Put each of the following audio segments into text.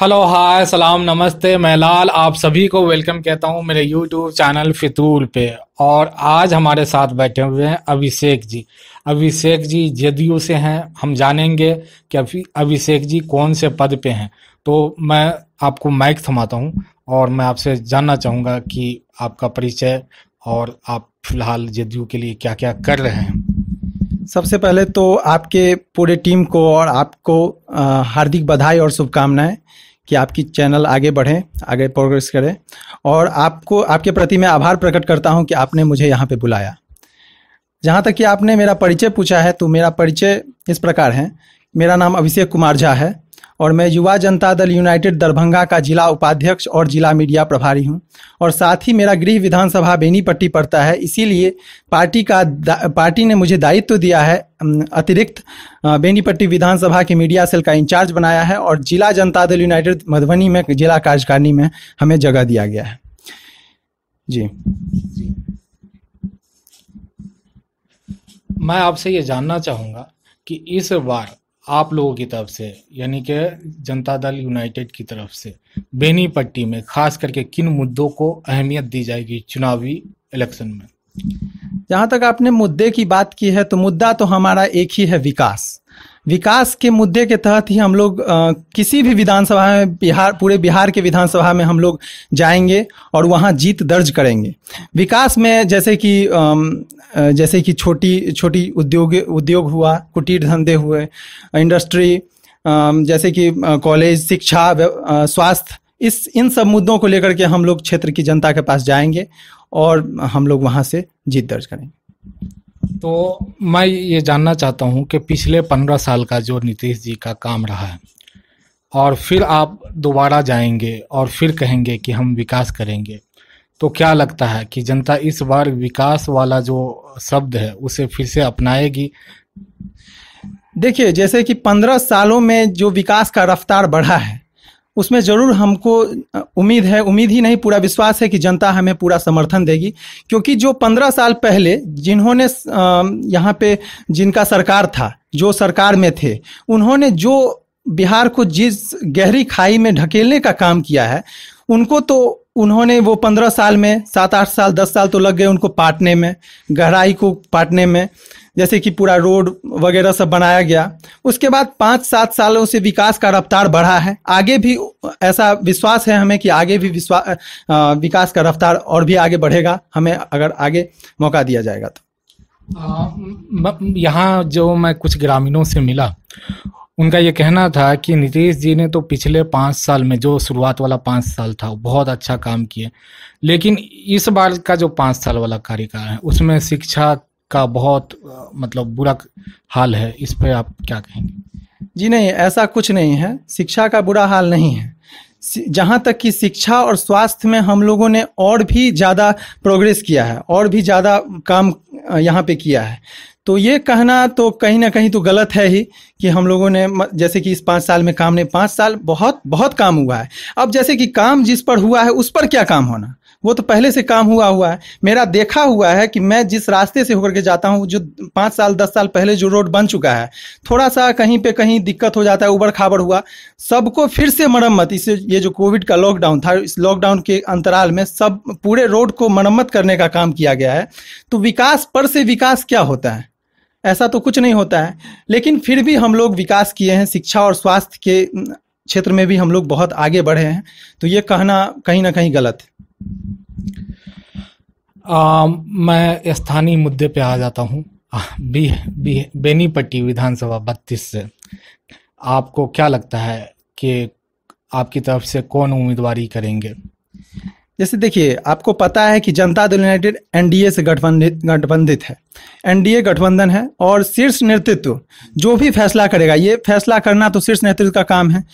Hello hi सलाम नमस्ते, मैं लाल आप सभी को वेलकम कहता हूं मेरे यूट्यूब चैनल फितूल पे। और आज हमारे साथ बैठे हुए हैं अभिषेक जी। अभिषेक जी जदयू से हैं। हम जानेंगे कि अभिषेक जी कौन से पद पे हैं। तो मैं आपको माइक थमाता हूं और मैं आपसे जानना चाहूँगा कि आपका परिचय और आप फिलहाल जदयू के लिए क्या क्या कर रहे हैं। सबसे पहले तो आपके पूरे टीम को और आपको हार्दिक बधाई और शुभकामनाएं कि आपकी चैनल आगे बढ़े, आगे प्रोग्रेस करे। और आपको आपके प्रति मैं आभार प्रकट करता हूं कि आपने मुझे यहाँ पे बुलाया। जहाँ तक कि आपने मेरा परिचय पूछा है तो मेरा परिचय इस प्रकार है। मेरा नाम अभिषेक कुमार झा है और मैं युवा जनता दल यूनाइटेड दरभंगा का जिला उपाध्यक्ष और जिला मीडिया प्रभारी हूं। और साथ ही मेरा गृह विधानसभा बेनीपट्टी पड़ता है, इसीलिए पार्टी ने मुझे दायित्व दिया है, अतिरिक्त बेनीपट्टी विधानसभा के मीडिया सेल का इंचार्ज बनाया है और जिला जनता दल यूनाइटेड मधुबनी में जिला कार्यकारिणी में हमें जगह दिया गया है। जी, मैं आपसे ये जानना चाहूँगा कि इस बार आप लोगों की तरफ से यानी कि जनता दल यूनाइटेड की तरफ से बेनीपट्टी में खास करके किन मुद्दों को अहमियत दी जाएगी चुनावी इलेक्शन में। जहाँ तक आपने मुद्दे की बात की है तो मुद्दा तो हमारा एक ही है, विकास। विकास के मुद्दे के तहत ही हम लोग किसी भी विधानसभा में पूरे बिहार के विधानसभा में हम लोग जाएंगे और वहाँ जीत दर्ज करेंगे। विकास में जैसे कि छोटी छोटी उद्योग हुआ, कुटीर धंधे हुए, इंडस्ट्री, जैसे कि कॉलेज, शिक्षा, स्वास्थ्य, इन सब मुद्दों को लेकर के हम लोग क्षेत्र की जनता के पास जाएंगे और हम लोग वहाँ से जीत दर्ज करेंगे। तो मैं ये जानना चाहता हूँ कि पिछले 15 साल का जो नीतीश जी का काम रहा है और फिर आप दोबारा जाएंगे और फिर कहेंगे कि हम विकास करेंगे, तो क्या लगता है कि जनता इस बार विकास वाला जो शब्द है उसे फिर से अपनाएगी? देखिए, जैसे कि 15 सालों में जो विकास का रफ्तार बढ़ा है उसमें ज़रूर हमको उम्मीद ही नहीं, पूरा विश्वास है कि जनता हमें पूरा समर्थन देगी। क्योंकि जो 15 साल पहले जिन्होंने यहाँ पे जिनका सरकार था, जो सरकार में थे, उन्होंने जो बिहार को जिस गहरी खाई में ढकेलने का काम किया है, उन्होंने वो 15 साल में 7-8 साल 10 साल तो लग गए उनको पाटने में, गहराई को पाटने में। जैसे कि पूरा रोड वगैरह सब बनाया गया। उसके बाद 5-7 सालों से विकास का रफ्तार बढ़ा है। आगे भी ऐसा विश्वास है हमें कि आगे भी विकास का रफ्तार और भी आगे बढ़ेगा, हमें अगर आगे मौका दिया जाएगा तो। यहाँ जो मैं कुछ ग्रामीणों से मिला, उनका ये कहना था कि नीतीश जी ने तो पिछले 5 साल में जो शुरुआत वाला 5 साल था बहुत अच्छा काम किए, लेकिन इस बार का जो 5 साल वाला कार्यकाल है उसमें शिक्षा का बहुत बुरा हाल है। इस पे आप क्या कहेंगे? जी नहीं, ऐसा कुछ नहीं है, शिक्षा का बुरा हाल नहीं है। जहाँ तक कि शिक्षा और स्वास्थ्य में हम लोगों ने और भी ज़्यादा प्रोग्रेस किया है और भी ज़्यादा काम यहाँ पे किया है। तो ये कहना तो कहीं ना कहीं तो गलत है ही कि हम लोगों ने जैसे कि इस 5 साल में काम नहीं, 5 साल बहुत बहुत काम हुआ है। अब जैसे कि काम जिस पर हुआ है उस पर क्या काम होना, वो तो पहले से काम हुआ है। मेरा देखा हुआ है कि मैं जिस रास्ते से होकर के जाता हूँ, जो 5 साल 10 साल पहले जो रोड बन चुका है, थोड़ा सा कहीं पे कहीं दिक्कत हो जाता है, उबड़ खाबड़ हुआ, सबको फिर से मरम्मत, इसे ये जो कोविड का लॉकडाउन था, इस लॉकडाउन के अंतराल में सब पूरे रोड को मरम्मत करने का काम किया गया है। तो विकास पर से विकास क्या होता है? ऐसा तो कुछ नहीं होता है। लेकिन फिर भी हम लोग विकास किए हैं, शिक्षा और स्वास्थ्य के क्षेत्र में भी हम लोग बहुत आगे बढ़े हैं। तो ये कहना कहीं ना कहीं गलत है। मैं स्थानीय मुद्दे पे आ जाता हूँ। बेनीपट्टी विधानसभा 32 से आपको क्या लगता है कि आपकी तरफ से कौन उम्मीदवारी करेंगे? जैसे देखिए, आपको पता है कि जनता दल यूनाइटेड एनडीए से गठबंधित है। एनडीए गठबंधन है और शीर्ष नेतृत्व जो भी फैसला करेगा, ये फैसला करना तो शीर्ष नेतृत्व का काम है।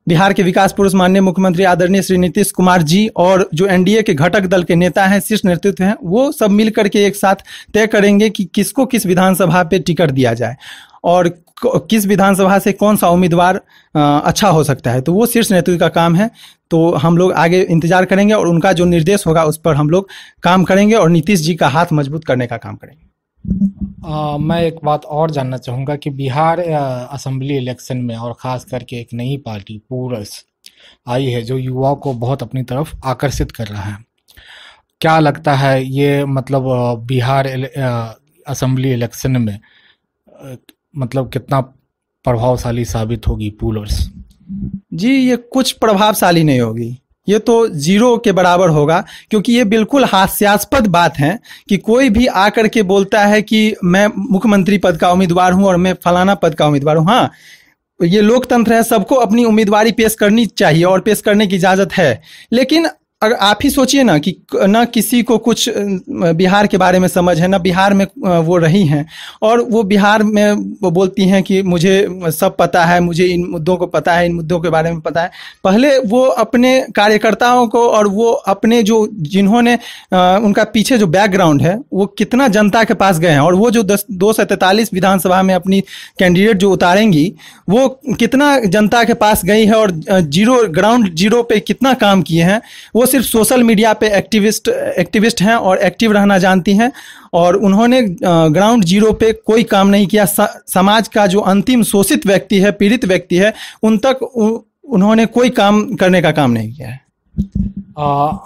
बिहार के विकास पुरुष माननीय मुख्यमंत्री आदरणीय श्री नीतीश कुमार जी और जो एनडीए के घटक दल के नेता हैं, शीर्ष नेतृत्व हैं, वो सब मिल करके एक साथ तय करेंगे कि किसको किस विधानसभा पे टिकट दिया जाए और किस विधानसभा से कौन सा उम्मीदवार अच्छा हो सकता है। तो वो शीर्ष नेतृत्व का काम है। तो हम लोग आगे इंतजार करेंगे और उनका जो निर्देश होगा उस पर हम लोग काम करेंगे और नीतीश जी का हाथ मजबूत करने का काम करेंगे। मैं एक बात और जानना चाहूँगा कि बिहार असेंबली इलेक्शन में और ख़ास करके एक नई पार्टी पूरस आई है जो युवाओं को बहुत अपनी तरफ आकर्षित कर रहा है। क्या लगता है ये मतलब बिहार असेंबली इलेक्शन में मतलब कितना प्रभावशाली साबित होगी पुलर्स? जी, ये कुछ प्रभावशाली नहीं होगी, ये तो जीरो के बराबर होगा, क्योंकि ये बिल्कुल हास्यास्पद बात है कि कोई भी आकर के बोलता है कि मैं मुख्यमंत्री पद का उम्मीदवार हूं और मैं फलाना पद का उम्मीदवार हूं। हाँ, ये लोकतंत्र है, सबको अपनी उम्मीदवारी पेश करनी चाहिए और पेश करने की इजाज़त है, लेकिन अगर आप ही सोचिए ना कि ना किसी को कुछ बिहार के बारे में समझ है, ना बिहार में वो रही हैं, और वो बिहार में वो बोलती हैं कि मुझे सब पता है, मुझे इन मुद्दों को पता है, इन मुद्दों के बारे में पता है। पहले वो अपने कार्यकर्ताओं को और वो अपने जो जिन्होंने उनका पीछे जो बैकग्राउंड है वो कितना जनता के पास गए हैं, और वो जो 243 विधानसभा में अपनी कैंडिडेट जो उतारेंगी वो कितना जनता के पास गई है और ग्राउंड जीरो पे कितना काम किए हैं। वो सिर्फ सोशल मीडिया पे एक्टिविस्ट हैं और एक्टिव रहना जानती हैं, और उन्होंने ग्राउंड जीरो पे कोई काम नहीं किया। समाज का जो अंतिम शोषित व्यक्ति है, पीड़ित व्यक्ति है, उन तक उन्होंने कोई काम करने का काम नहीं किया है।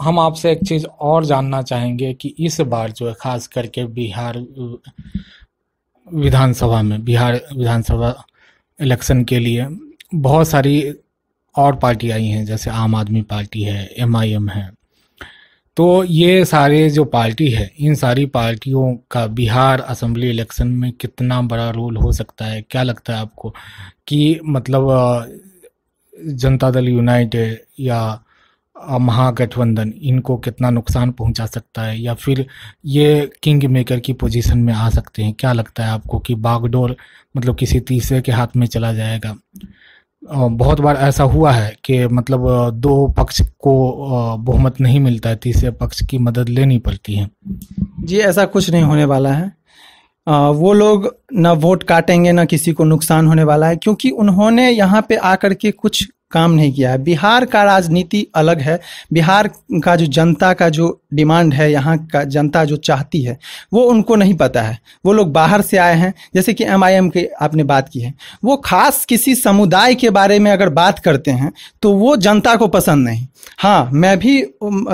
हम आपसे एक चीज़ और जानना चाहेंगे कि इस बार जो है खास करके बिहार विधानसभा इलेक्शन के लिए बहुत सारी और पार्टी आई हैं, जैसे आम आदमी पार्टी है, MIM है। तो ये सारे जो पार्टी है, इन सारी पार्टियों का बिहार असेंबली इलेक्शन में कितना बड़ा रोल हो सकता है? क्या लगता है आपको कि मतलब जनता दल यूनाइटेड या महागठबंधन इनको कितना नुकसान पहुंचा सकता है, या फिर ये किंग मेकर की पोजीशन में आ सकते हैं? क्या लगता है आपको कि बागडोर मतलब किसी तीसरे के हाथ में चला जाएगा? बहुत बार ऐसा हुआ है कि मतलब दो पक्ष को बहुमत नहीं मिलता है, तीसरे पक्ष की मदद लेनी पड़ती है। जी, ऐसा कुछ नहीं होने वाला है। वो लोग ना वोट काटेंगे, ना किसी को नुकसान होने वाला है, क्योंकि उन्होंने यहाँ पे आकर के कुछ काम नहीं किया है। बिहार का राजनीति अलग है। बिहार का जो जनता का जो डिमांड है, यहाँ का जनता जो चाहती है, वो उनको नहीं पता है। वो लोग बाहर से आए हैं, जैसे कि MIM के आपने बात की है, वो खास किसी समुदाय के बारे में अगर बात करते हैं तो वो जनता को पसंद नहीं। हाँ, मैं भी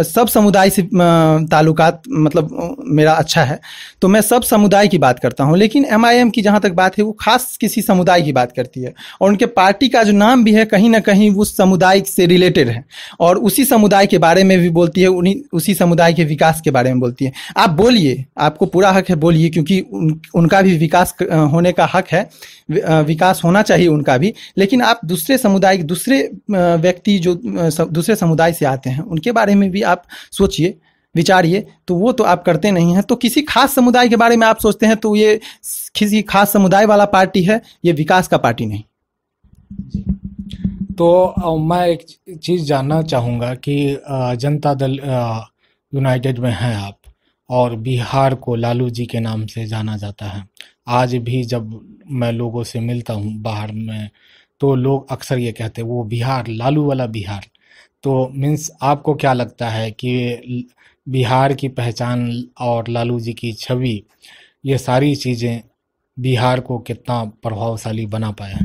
सब समुदाय से ताल्लुकात मतलब मेरा अच्छा है, तो मैं सब समुदाय की बात करता हूँ, लेकिन MIM की जहाँ तक बात है वो खास किसी समुदाय की बात करती है, और उनके पार्टी का जो नाम भी है कहीं ना कहीं उस समुदाय से रिलेटेड है, और उसी समुदाय के बारे में भी बोलती है, उसी समुदाय के विकास के बारे में बोलती है। आप बोलिए, आपको पूरा हक है, बोलिए, क्योंकि उनका भी विकास होने का हक है, विकास होना चाहिए उनका भी, लेकिन आप दूसरे समुदाय, दूसरे व्यक्ति जो दूसरे समुदाय से आते हैं उनके बारे में भी आप सोचिए, विचारिए। तो वो तो आप करते नहीं हैं। तो किसी खास समुदाय के बारे में आप सोचते हैं तो ये किसी खास समुदाय वाला पार्टी है, ये विकास का पार्टी नहीं। तो मैं एक चीज़ जानना चाहूँगा कि जनता दल यूनाइटेड में हैं आप, और बिहार को लालू जी के नाम से जाना जाता है। आज भी जब मैं लोगों से मिलता हूँ बाहर में, तो लोग अक्सर ये कहते हैं वो बिहार, लालू वाला बिहार। तो मीन्स आपको क्या लगता है कि बिहार की पहचान और लालू जी की छवि, ये सारी चीज़ें बिहार को कितना प्रभावशाली बना पाया?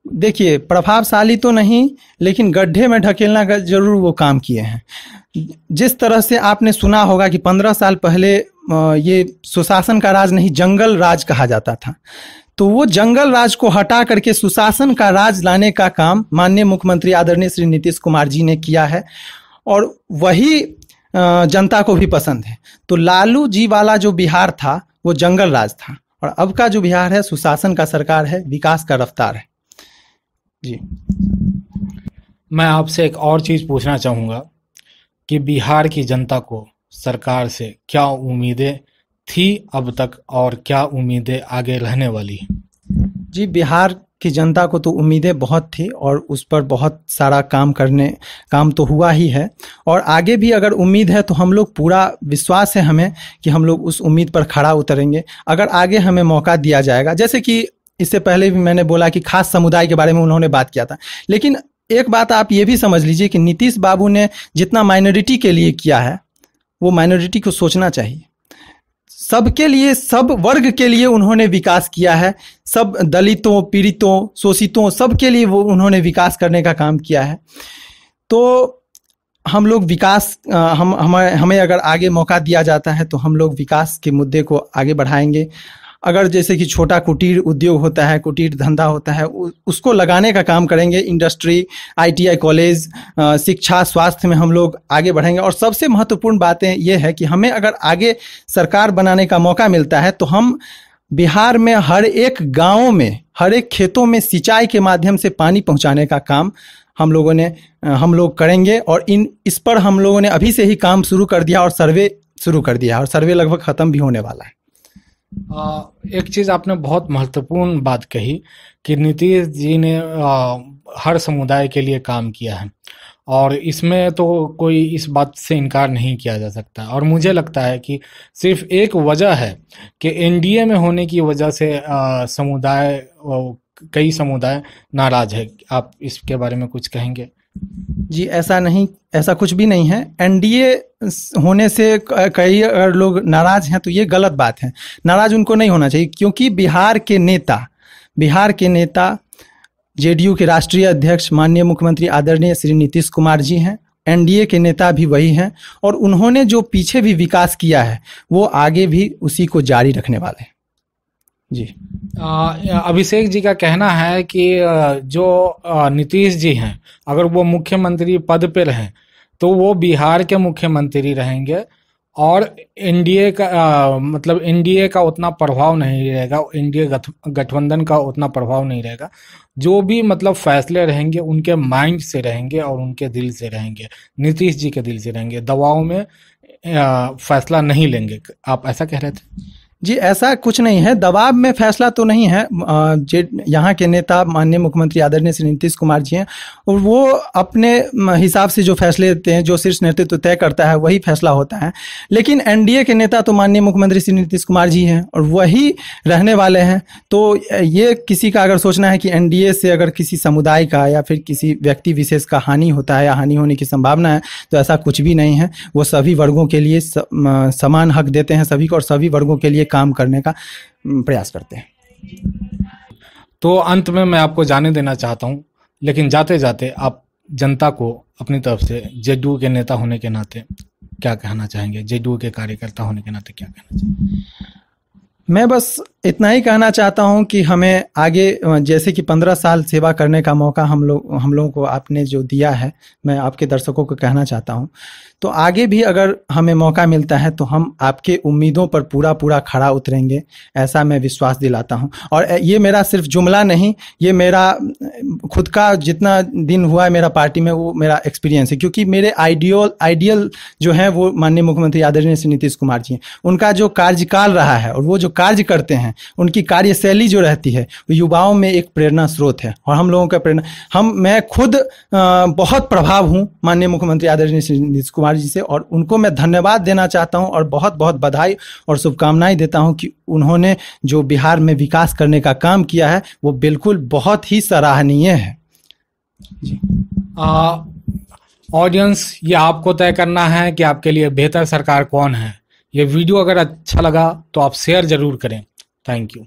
देखिए, प्रभावशाली तो नहीं, लेकिन गड्ढे में ढकेलना का जरूर वो काम किए हैं। जिस तरह से आपने सुना होगा कि 15 साल पहले ये सुशासन का राज नहीं, जंगल राज कहा जाता था, तो वो जंगल राज को हटा करके सुशासन का राज लाने का काम माननीय मुख्यमंत्री आदरणीय श्री नीतीश कुमार जी ने किया है, और वही जनता को भी पसंद है। तो लालू जी वाला जो बिहार था वो जंगल राज था, और अब का जो बिहार है सुशासन का सरकार है, विकास का रफ्तार है। जी, मैं आपसे एक और चीज़ पूछना चाहूँगा कि बिहार की जनता को सरकार से क्या उम्मीदें थी अब तक, और क्या उम्मीदें आगे रहने वाली हैं? जी, बिहार की जनता को तो उम्मीदें बहुत थी, और उस पर बहुत सारा काम तो हुआ ही है, और आगे भी अगर उम्मीद है तो हम लोग, पूरा विश्वास है हमें कि हम लोग उस उम्मीद पर खड़ा उतरेंगे अगर आगे हमें मौका दिया जाएगा। जैसे कि इससे पहले भी मैंने बोला कि खास समुदाय के बारे में उन्होंने बात किया था, लेकिन एक बात आप ये भी समझ लीजिए कि नीतीश बाबू ने जितना माइनॉरिटी के लिए किया है, वो माइनॉरिटी को सोचना चाहिए। सबके लिए, सब वर्ग के लिए उन्होंने विकास किया है। सब दलितों, पीड़ितों, शोषितों, सबके लिए वो उन्होंने विकास करने का काम किया है। तो हम लोग विकास, हमें अगर आगे मौका दिया जाता है तो हम लोग विकास के मुद्दे को आगे बढ़ाएंगे। अगर जैसे कि छोटा कुटीर उद्योग होता है, कुटीर धंधा होता है, उसको लगाने का काम करेंगे। इंडस्ट्री, ITI कॉलेज, शिक्षा, स्वास्थ्य में हम लोग आगे बढ़ेंगे। और सबसे महत्वपूर्ण बातें ये है कि हमें अगर आगे सरकार बनाने का मौका मिलता है तो हम बिहार में हर एक गाँव में, हर एक खेतों में सिंचाई के माध्यम से पानी पहुँचाने का काम हम लोग करेंगे। और इस पर हम लोगों ने अभी से ही काम शुरू कर दिया और सर्वे शुरू कर दिया, और सर्वे लगभग ख़त्म भी होने वाला है। एक चीज़ आपने बहुत महत्वपूर्ण बात कही कि नीतीश जी ने हर समुदाय के लिए काम किया है, और इसमें तो कोई इस बात से इनकार नहीं किया जा सकता। और मुझे लगता है कि सिर्फ एक वजह है कि NDA में होने की वजह से कई समुदाय नाराज है। आप इसके बारे में कुछ कहेंगे? जी, ऐसा कुछ भी नहीं है। NDA होने से कई अगर लोग नाराज हैं तो ये गलत बात है। नाराज उनको नहीं होना चाहिए, क्योंकि बिहार के नेता JDU के राष्ट्रीय अध्यक्ष माननीय मुख्यमंत्री आदरणीय श्री नीतीश कुमार जी हैं। NDA के नेता भी वही हैं, और उन्होंने जो पीछे भी विकास किया है वो आगे भी उसी को जारी रखने वाले हैं। जी, अभिषेक जी का कहना है कि जो नीतीश जी हैं, अगर वो मुख्यमंत्री पद पे रहें तो वो बिहार के मुख्यमंत्री रहेंगे, और NDA का उतना प्रभाव नहीं रहेगा, NDA गठबंधन का उतना प्रभाव नहीं रहेगा। जो भी फैसले रहेंगे उनके माइंड से रहेंगे और उनके दिल से रहेंगे, नीतीश जी के दिल से रहेंगे। दबाव में फैसला नहीं लेंगे। आप ऐसा कह रहे थे? जी, ऐसा कुछ नहीं है, दबाव में फैसला तो नहीं है। यहाँ के नेता माननीय मुख्यमंत्री आदरणीय श्री नीतीश कुमार जी हैं, और वो अपने हिसाब से जो फैसले लेते हैं, जो शीर्ष नेतृत्व तय करता है वही फैसला होता है। लेकिन NDA के नेता तो माननीय मुख्यमंत्री श्री नीतीश कुमार जी हैं, और वही रहने वाले हैं। तो ये किसी का अगर सोचना है कि NDA से अगर किसी समुदाय का या फिर किसी व्यक्ति विशेष का हानि होता है या हानि होने की संभावना है, तो ऐसा कुछ भी नहीं है। वो सभी वर्गों के लिए समान हक देते हैं सभी को, और सभी वर्गों के लिए काम करने का प्रयास करते हैं। तो अंत में मैं आपको जाने देना चाहता हूं, लेकिन जाते जाते आप जनता को अपनी तरफ से JDU के नेता होने के नाते क्या कहना चाहेंगे? JDU के कार्यकर्ता होने के नाते क्या कहना चाहेंगे? मैं बस इतना ही कहना चाहता हूं कि हमें आगे, जैसे कि 15 साल सेवा करने का मौका हम लोगों को आपने जो दिया है, मैं आपके दर्शकों को कहना चाहता हूं, तो आगे भी अगर हमें मौका मिलता है तो हम आपके उम्मीदों पर पूरा खरा उतरेंगे, ऐसा मैं विश्वास दिलाता हूं। और ये मेरा सिर्फ जुमला नहीं, ये मेरा खुद का जितना दिन हुआ है मेरा पार्टी में, वो मेरा एक्सपीरियंस है। क्योंकि मेरे आइडियल जो है वो माननीय मुख्यमंत्री आदरणीय श्री नीतीश कुमार जी हैं। उनका जो कार्यकाल रहा है और वो जो कार्य करते हैं, उनकी कार्यशैली जो रहती है, वो युवाओं में एक प्रेरणा स्रोत है। और हम लोगों का मैं खुद बहुत प्रभाव हूँ माननीय मुख्यमंत्री आदरणीय श्री नीतीश कुमार जी से, और उनको मैं धन्यवाद देना चाहता हूं और बहुत बहुत बधाई और शुभकामनाएं देता हूं कि उन्होंने जो बिहार में विकास करने का काम किया है वो बिल्कुल बहुत ही सराहनीय है। जी, ऑडियंस, ये आपको तय करना है कि आपके लिए बेहतर सरकार कौन है। ये वीडियो अगर अच्छा लगा तो आप शेयर जरूर करें। Thank you.